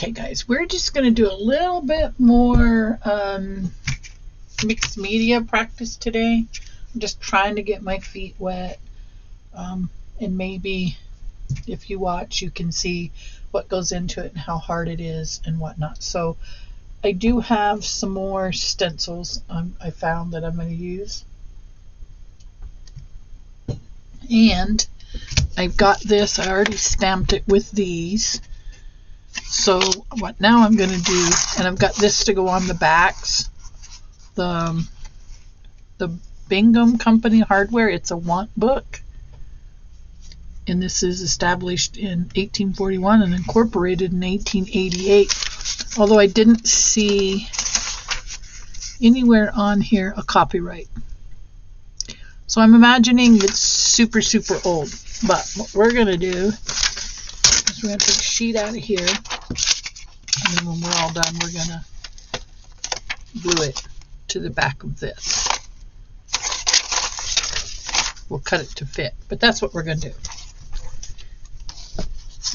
Okay, guys, we're just going to do a little bit more mixed media practice today. I'm just trying to get my feet wet, and maybe if you watch, you can see what goes into it and how hard it is and whatnot. So I do have some more stencils I found that I'm going to use. And I've got this, I already stamped it with these. So what now I'm going to do, and I've got this to go on the backs, the Bingham Company hardware, it's a want book. And this is established in 1841 and incorporated in 1888. Although I didn't see anywhere on here a copyright. So I'm imagining it's super, super old. But what we're going to do is we're going to take a sheet out of here. And then when we're all done, we're going to glue it to the back of this. We'll cut it to fit. But that's what we're going to do.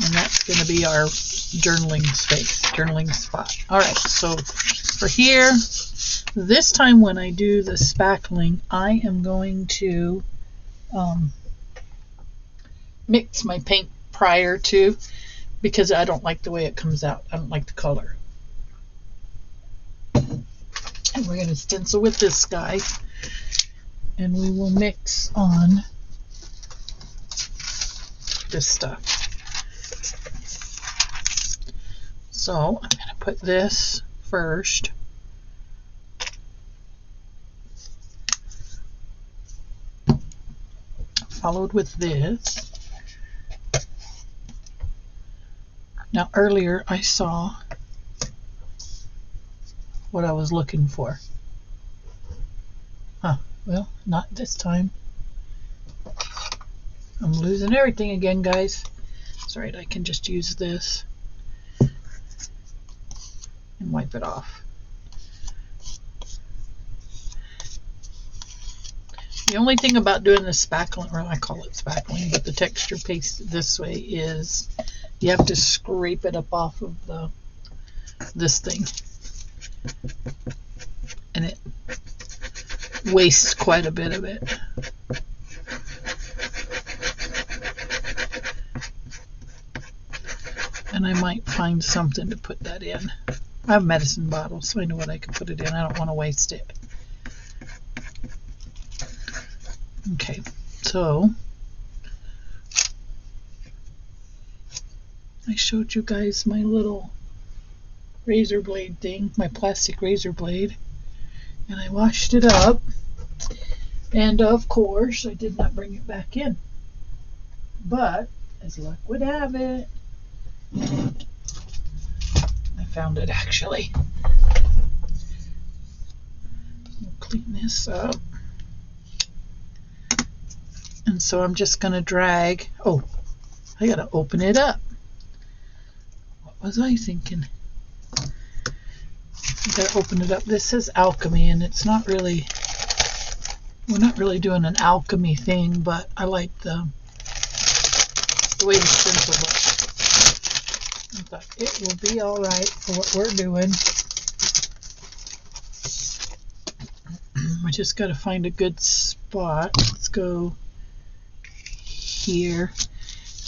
And that's going to be our journaling space, journaling spot. All right, so for here, this time when I do the spackling, I am going to mix my paint prior to, because I don't like the way it comes out. I don't like the color. And we're going to stencil with this guy, and we will mix on this stuff. So I'm going to put this first. Followed with this. Now earlier I saw what I was looking for. Well, not this time. I'm losing everything again, guys. It's alright, I can just use this and wipe it off. The only thing about doing the spackling, or I call it spackling, but the texture paste this way, is you have to scrape it up off of this thing, and it wastes quite a bit of it. And I might find something to put that in. I have medicine bottles, so I know what I can put it in. I don't want to waste it. Okay, so I showed you guys my little razor blade thing, my plastic razor blade, and I washed it up, and of course I did not bring it back in, but as luck would have it, I found it actually. We'll clean this up. And so I'm just going to drag. Oh, I got to open it up. What was I thinking? I got to open it up. This says alchemy, and it's not really, we're not really doing an alchemy thing, but I like the way the stencil looks. I thought it will be all right for what we're doing. We just got to find a good spot. Let's go here,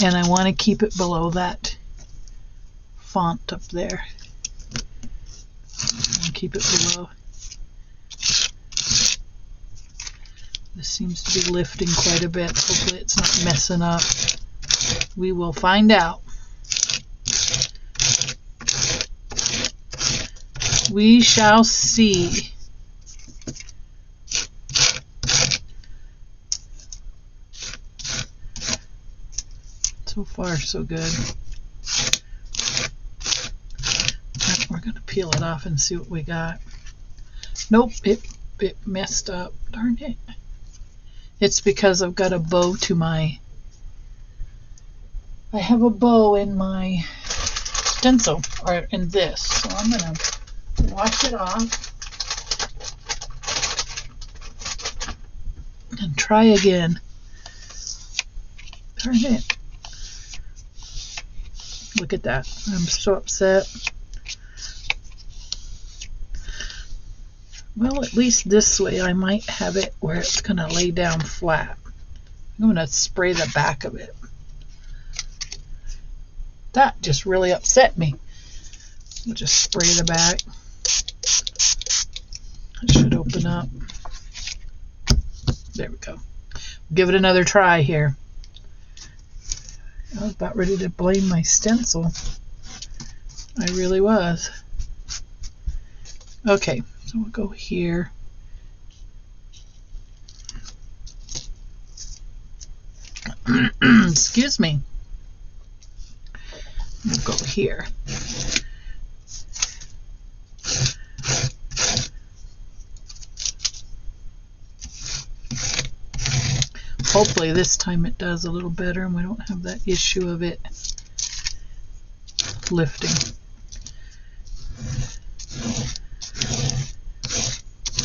and I want to keep it below that font up there. I'll keep it below. This seems to be lifting quite a bit. Hopefully it's not messing up. We will find out. We shall see. So far, so good. We're going to peel it off and see what we got. Nope, it messed up. Darn it. It's because I've got a bow to my... I have a bow in my stencil, or in this. So I'm going to wash it off and try again. Darn it. Look at that. I'm so upset. Well, at least this way I might have it where it's going to lay down flat. I'm going to spray the back of it. That just really upset me. We'll just spray the back. It should open up. There we go. Give it another try here. I was about ready to blame my stencil. I really was. Okay, so we'll go here. Excuse me. We'll go here. Hopefully this time it does a little better and we don't have that issue of it lifting.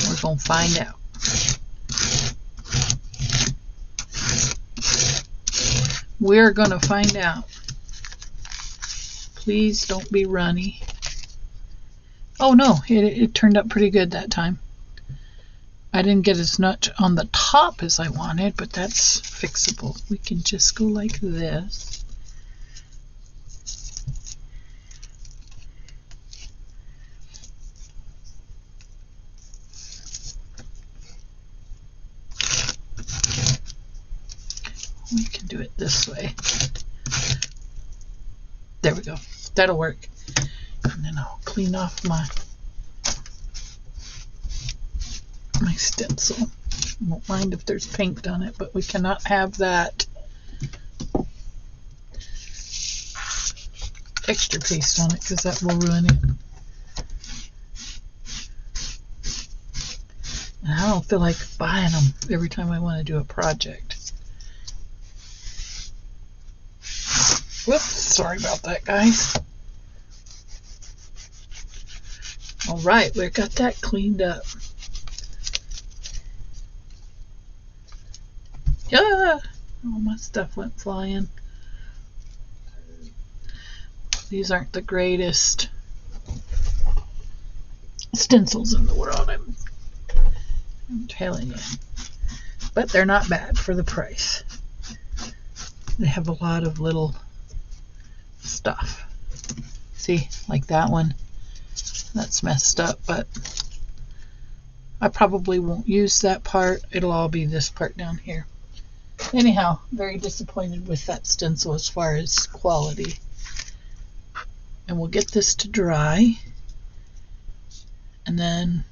We're going to find out. We're going to find out. Please don't be runny. Oh no, it turned up pretty good that time. I didn't get as much on the top as I wanted, but that's fixable. We can just go like this. We can do it this way. There we go. That'll work. And then I'll clean off my stencil. I won't mind if there's paint on it, but we cannot have that extra paste on it because that will ruin it. And I don't feel like buying them every time I want to do a project. Whoops, sorry about that, guys. All right, we got that cleaned up. Yeah, all my stuff went flying. These aren't the greatest stencils in the world, I'm telling you. But they're not bad for the price. They have a lot of little stuff. See, like that one. That's messed up, but I probably won't use that part. It'll all be this part down here. Anyhow, very disappointed with that stencil as far as quality. And we'll get this to dry. And then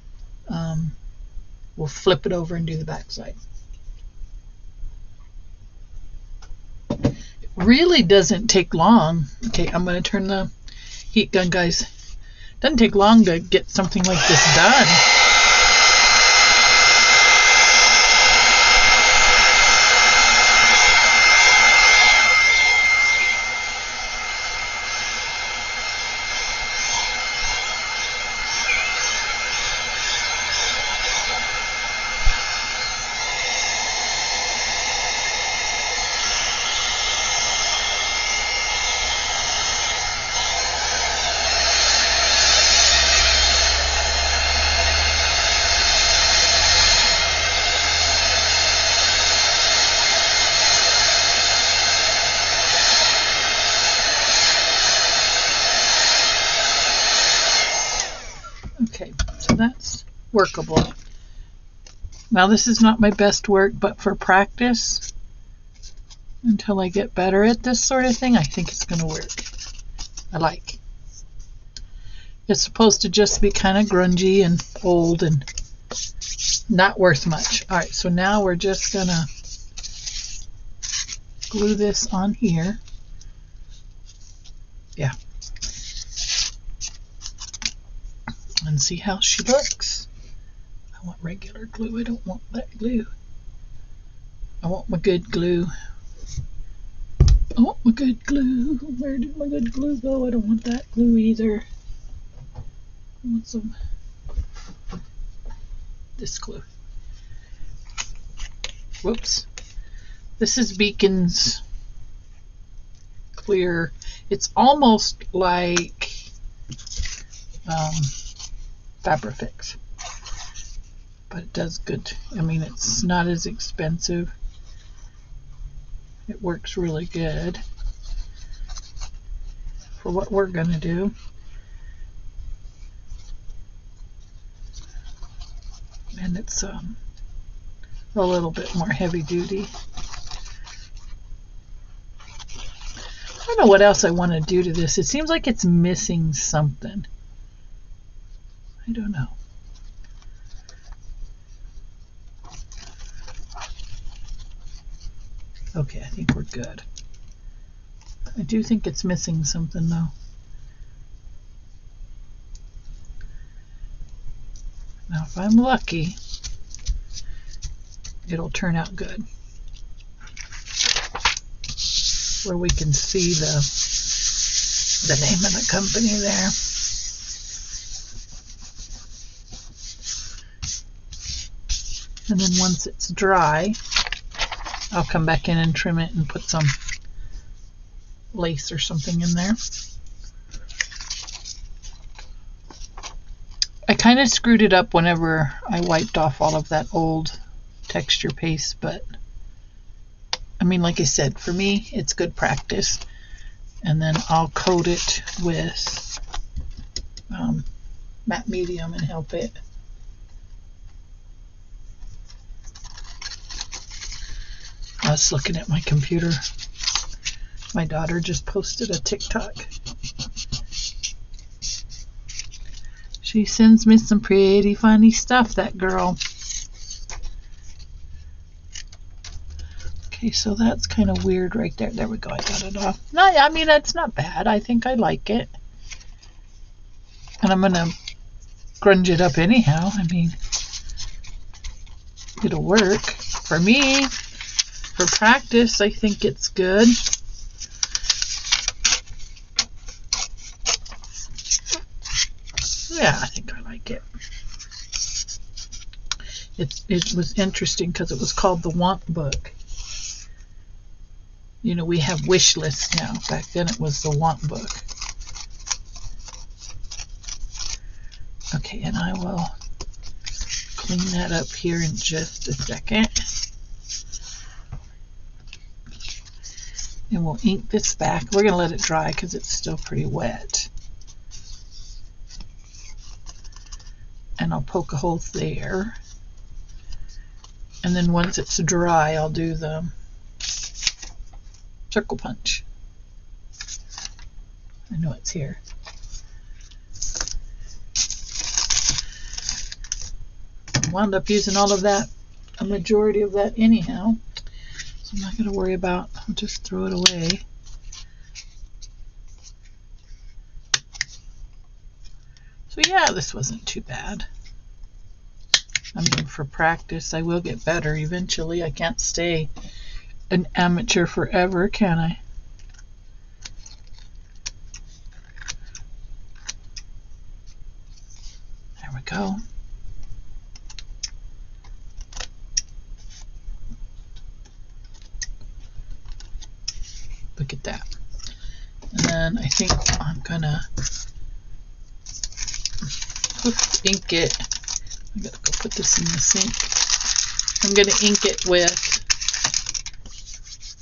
we'll flip it over and do the back side. It really doesn't take long. Okay, I'm going to turn the heat gun, guys. It doesn't take long to get something like this done. Okay, so that's workable. Now this is not my best work, but for practice, until I get better at this sort of thing, I think it's going to work. I like. It's supposed to just be kind of grungy and old and not worth much. All right, so now we're just going to glue this on here. Yeah. And see how she looks. I want regular glue. I don't want that glue. I want my good glue. I want my good glue. Where did my good glue go? I don't want that glue either. I want some this glue. Whoops. This is Beacon's clear. It's almost like Fabrifix. but it does good. I mean, it's not as expensive. It works really good for what we're going to do. And it's a little bit more heavy duty. I don't know what else I want to do to this. It seems like it's missing something. I don't know. Okay, I think we're good. I do think it's missing something though. Now if I'm lucky, it'll turn out good. Where we can see the name of the company there. And then once it's dry, I'll come back in and trim it and put some lace or something in there. I kind of screwed it up whenever I wiped off all of that old texture paste, but I mean, like I said, for me, it's good practice. And then I'll coat it with matte medium and help it. I was looking at my computer. My daughter just posted a TikTok. She sends me some pretty funny stuff, that girl. Okay, so that's kind of weird right there. There we go, I got it off. No, I mean, it's not bad. I think I like it. And I'm going to grunge it up anyhow. I mean, it'll work. For me, for practice, I think it's good. Yeah, I think I like it. It was interesting because it was called the Want Book. You know, we have wish lists now. Back then it was the Want Book. Okay, and I will clean that up here in just a second. And we'll ink this back. We're going to let it dry because it's still pretty wet. And I'll poke a hole there. And then once it's dry, I'll do the circle punch. I know it's here. I wound up using all of that, a majority of that anyhow. So I'm not going to worry about, I'll just throw it away. So yeah, this wasn't too bad. I mean, for practice, I will get better eventually. I can't stay an amateur forever, can I? There we go. Look at that. And then I think I'm gonna ink it. I gotta go put this in the sink. I'm gonna ink it with,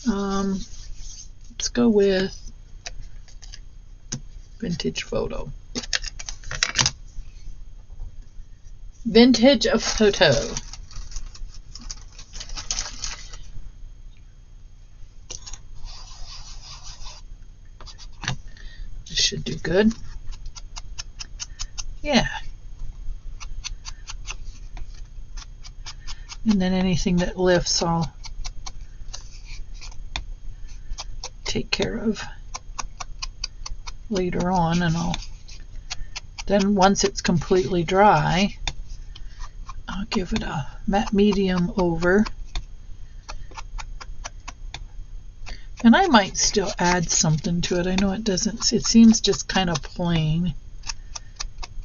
let's go with Vintage Photo. Vintage Photo. This should do good. Yeah. And then anything that lifts, I'll take care of later on, and then once it's completely dry, I'll give it a matte medium over. And I might still add something to it. I know it doesn't, it seems just kind of plain.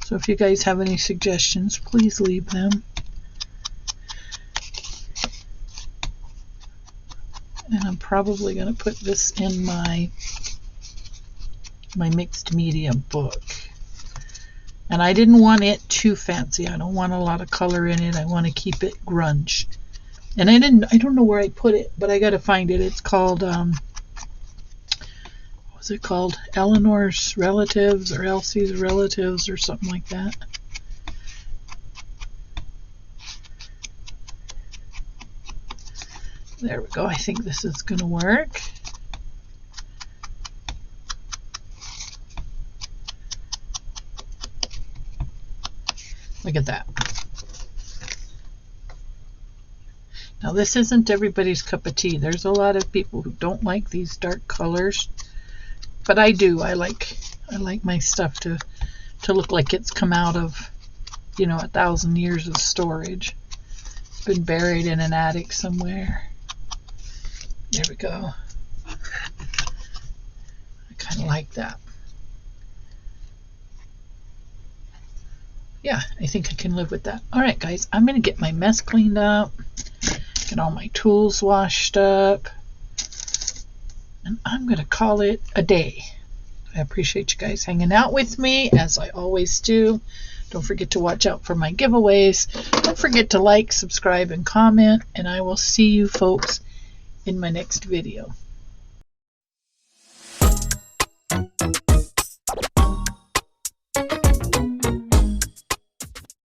So if you guys have any suggestions, please leave them. And I'm probably going to put this in my mixed media book. And I didn't want it too fancy. I don't want a lot of color in it. I want to keep it grunge. And I don't know where I put it, but I got to find it. It's called, what was it called? Eleanor's Relatives or Elsie's Relatives or something like that. There we go. I think this is going to work. Look at that. Now this isn't everybody's cup of tea. There's a lot of people who don't like these dark colors, but I do. I like my stuff to look like it's come out of, 1,000 years of storage. It's been buried in an attic somewhere. There we go. I kind of like that. Yeah, I think I can live with that. All right, guys, I'm going to get my mess cleaned up. Get all my tools washed up, and I'm going to call it a day. I appreciate you guys hanging out with me, as I always do. Don't forget to watch out for my giveaways. Don't forget to like, subscribe, and comment, and I will see you folks in my next video.